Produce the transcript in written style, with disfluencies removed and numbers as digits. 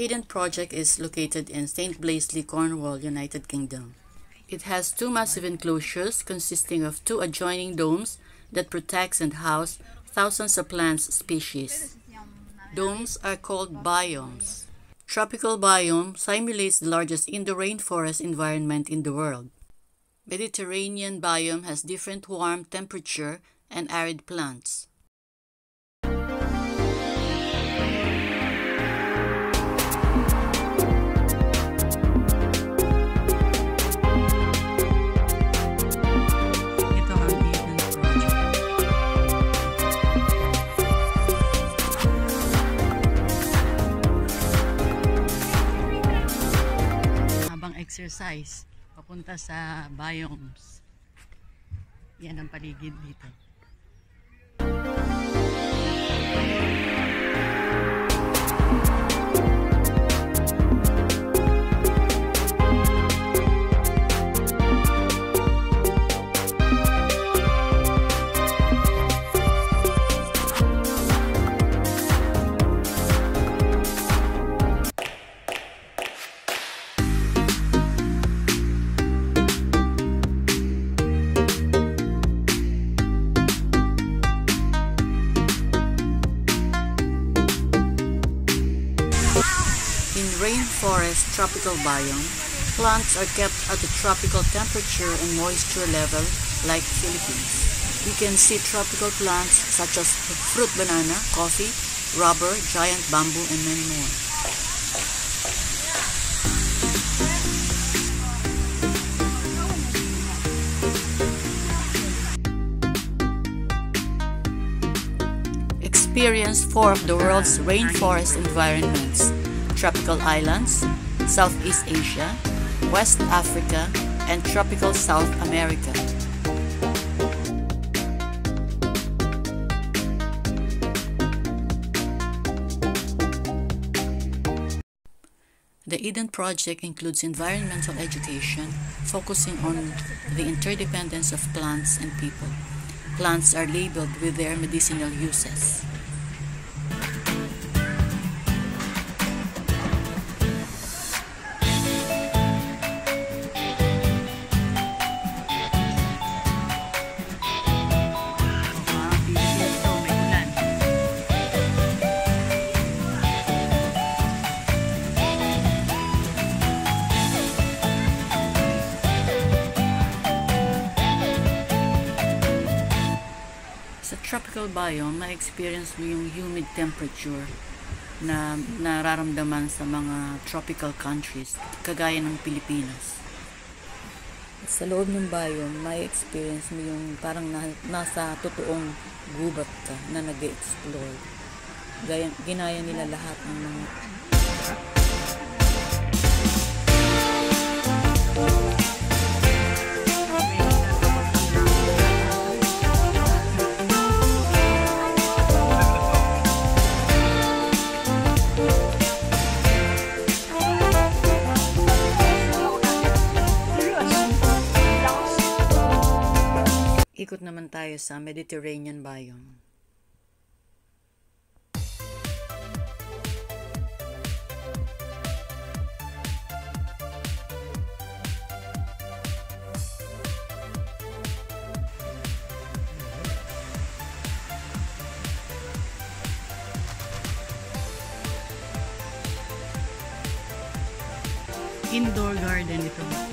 Eden project is located in St. Blazey, Cornwall, United Kingdom. It has 2 massive enclosures consisting of 2 adjoining domes that protects and house thousands of plant species. Domes are called biomes. Tropical biome simulates the largest indoor rainforest environment in the world. Mediterranean biome has different warm temperature and arid plants. Exercise papunta sa biomes. Yan ang paligid dito. Rainforest tropical biome, plants are kept at a tropical temperature and moisture level like Philippines. You can see tropical plants such as fruit banana, coffee, rubber, giant bamboo, and many more. Experience 4 of the world's rainforest environments: tropical islands, Southeast Asia, West Africa, and tropical South America. The Eden project includes environmental education, focusing on the interdependence of plants and people. Plants are labeled with their medicinal uses. Tropical biome, ma-experience mo yung humid temperature na nararamdaman sa mga tropical countries, kagaya ng Pilipinas. Sa loob ng biome, ma-experience mo yung parang nasa totoong gubat ka na nag-explore. Ginaya nila lahat ng mga Ikot naman tayo sa Mediterranean biome. Indoor garden ito.